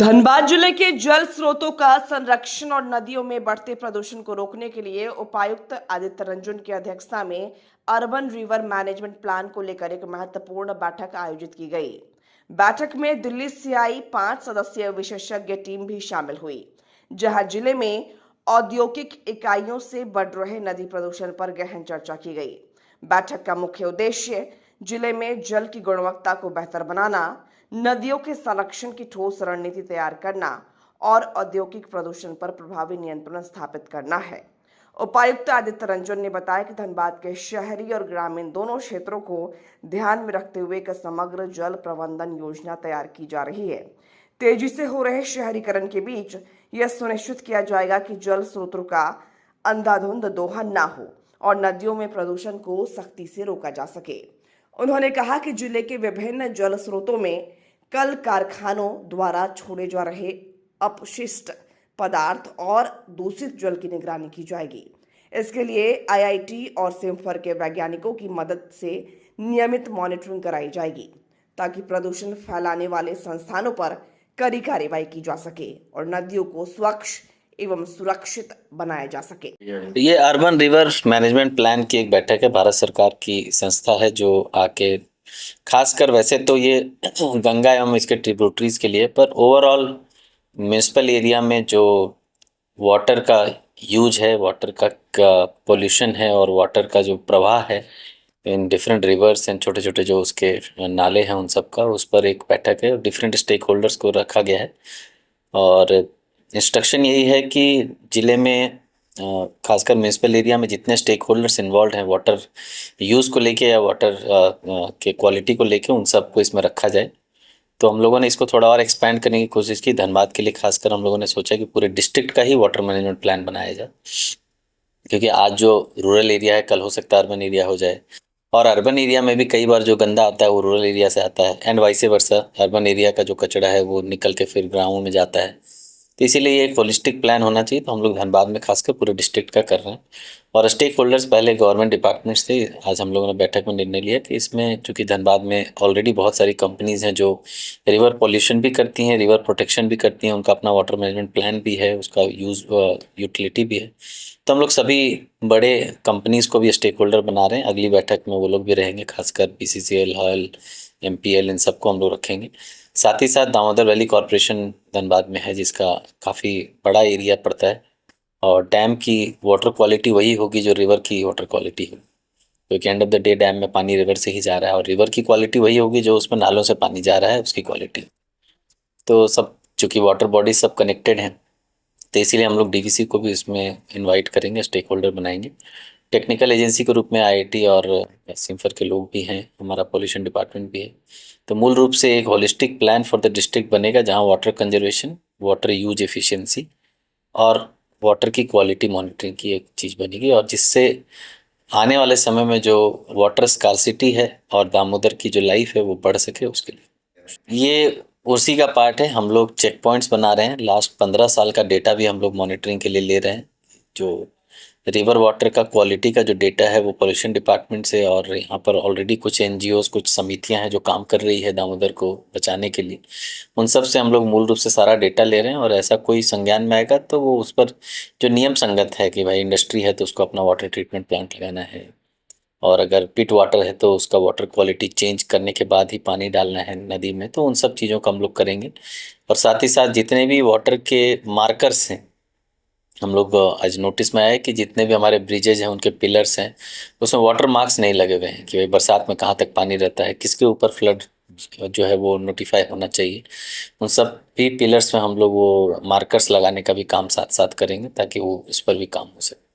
धनबाद जिले के जल स्रोतों का संरक्षण और नदियों में बढ़ते प्रदूषण को रोकने के लिए उपायुक्त आदित्य रंजन की अध्यक्षता में अर्बन रिवर मैनेजमेंट प्लान को लेकर एक महत्वपूर्ण बैठक आयोजित की गई। बैठक में दिल्ली से आई 5 सदस्यीय विशेषज्ञ टीम भी शामिल हुई, जहां जिले में औद्योगिक इकाइयों से बढ़ रहे नदी प्रदूषण पर गहन चर्चा की गई। बैठक का मुख्य उद्देश्य जिले में जल की गुणवत्ता को बेहतर बनाना, नदियों के संरक्षण की ठोस रणनीति तैयार करना और औद्योगिक प्रदूषण पर प्रभावी नियंत्रण स्थापित करना है। उपायुक्त आदित्य रंजन ने बताया कि धनबाद के शहरी और ग्रामीण दोनों क्षेत्रों को ध्यान में रखते हुए एक समग्र जल प्रबंधन योजना तैयार की जा रही है। तेजी से हो रहे शहरीकरण के बीच यह सुनिश्चित किया जाएगा कि जल स्रोतों का अंधाधुंध दोहन न हो और नदियों में प्रदूषण को सख्ती से रोका जा सके। उन्होंने कहा कि जिले के विभिन्न जल स्रोतों में कल कारखानों द्वारा छोड़े जा रहे अपशिष्ट पदार्थ और दूषित जल की निगरानी की जाएगी। इसके लिए आईआईटी और सिम्फर के वैज्ञानिकों की मदद से नियमित मॉनिटरिंग कराई जाएगी, ताकि प्रदूषण फैलाने वाले संस्थानों पर कड़ी कार्रवाई की जा सके और नदियों को स्वच्छ एवं सुरक्षित बनाया जा सके। ये अर्बन रिवर मैनेजमेंट प्लान की एक बैठक है। भारत सरकार की संस्था है जो आके खासकर वैसे तो ये गंगा एवं इसके ट्रिब्यूटरीज के लिए, पर ओवरऑल म्यूनिसिपल एरिया में जो वाटर का यूज है, वाटर का पोल्यूशन है और वाटर का जो प्रवाह है इन डिफरेंट रिवर्स एंड छोटे छोटे जो उसके नाले हैं उन सब का, उस पर एक बैठक है। डिफरेंट स्टेक होल्डर्स को रखा गया है और इंस्ट्रक्शन यही है कि जिले में खासकर म्यूनिसिपल एरिया में जितने स्टेक होल्डर्स इन्वॉल्व हैं वाटर यूज़ को लेके या वाटर के क्वालिटी को लेके, उन सबको इसमें रखा जाए। तो हम लोगों ने इसको थोड़ा और एक्सपेंड करने की कोशिश की। धनबाद के लिए खासकर हम लोगों ने सोचा कि पूरे डिस्ट्रिक्ट का ही वाटर मैनेजमेंट प्लान बनाया जाए, क्योंकि आज जो रूरल एरिया है कल हो सकता है अर्बन एरिया हो जाए, और अर्बन एरिया में भी कई बार जो गंदा आता है वो रूरल एरिया से आता है and vice versa. Urban area का जो कचरा है वो निकल के फिर गाँवों में जाता है। तो इसीलिए ये एक होलिस्टिक प्लान होना चाहिए। तो हम लोग धनबाद में खासकर पूरे डिस्ट्रिक्ट का कर रहे हैं और स्टेक होल्डर्स पहले गवर्नमेंट डिपार्टमेंट्स थे। आज हम लोगों ने बैठक में निर्णय लिया कि इसमें चूंकि धनबाद में ऑलरेडी बहुत सारी कंपनीज हैं जो रिवर पॉल्यूशन भी करती हैं, रिवर प्रोटेक्शन भी करती हैं, उनका अपना वाटर मैनेजमेंट प्लान भी है, उसका यूज यूटिलिटी भी है। तो हम लोग सभी बड़े कंपनीज को भी स्टेक होल्डर बना रहे हैं। अगली बैठक में वो लोग भी रहेंगे, खासकर बीसीसीएल, हॉयल, एमपीएल, इन सबको हम लोग रखेंगे। साथ ही साथ दामोदर वैली कॉरपोरेशन धनबाद में है, जिसका काफ़ी बड़ा एरिया पड़ता है, और डैम की वाटर क्वालिटी वही होगी जो रिवर की वाटर क्वालिटी होगी, क्योंकि end of the day dam में पानी रिवर से ही जा रहा है, और रिवर की क्वालिटी वही होगी जो उसमें नालों से पानी जा रहा है उसकी क्वालिटी। तो सब चूँकि वाटर बॉडी सब कनेक्टेड हैं, तो इसीलिए हम लोग डीवीसी को भी इसमें इनवाइट करेंगे, स्टेक होल्डर बनाएंगे। टेक्निकल एजेंसी के रूप में आईआईटी और सिम्फर के लोग भी हैं, हमारा पॉल्यूशन डिपार्टमेंट भी है। तो मूल रूप से एक holistic plan for the district बनेगा, जहां water conservation, water use efficiency और वाटर की क्वालिटी मॉनिटरिंग की एक चीज़ बनेगी, और जिससे आने वाले समय में जो वाटर स्कार्सिटी है और दामोदर की जो लाइफ है वो बढ़ सके उसके लिए। ये उसी का पार्ट है। हम लोग चेक पॉइंट्स बना रहे हैं। लास्ट 15 साल का डेटा भी हम लोग मॉनिटरिंग के लिए ले रहे हैं। जो रिवर वाटर का क्वालिटी का जो डेटा है वो पोल्यूशन डिपार्टमेंट से, और यहाँ पर ऑलरेडी कुछ एनजीओज, कुछ समितियां हैं जो काम कर रही है दामोदर को बचाने के लिए, उन सब से हम लोग मूल रूप से सारा डेटा ले रहे हैं। और ऐसा कोई संज्ञान में आएगा तो वो उस पर जो नियम संगत है कि भाई इंडस्ट्री है तो उसको अपना वाटर ट्रीटमेंट प्लांट लगाना है, और अगर पिट वाटर है तो उसका वाटर क्वालिटी चेंज करने के बाद ही पानी डालना है नदी में, तो उन सब चीज़ों का हम लोग करेंगे। और साथ ही साथ जितने भी वाटर के मार्कर्स हैं, हम लोग आज नोटिस में आया कि जितने भी हमारे ब्रिजेज हैं उनके पिलर्स हैं उसमें वाटर मार्क्स नहीं लगे हुए हैं कि भाई बरसात में कहाँ तक पानी रहता है, किसके ऊपर फ्लड जो है वो नोटिफाई होना चाहिए। उन सब भी पिलर्स में हम लोग वो मार्कर्स लगाने का भी काम साथ साथ करेंगे, ताकि वो उस पर भी काम हो सके।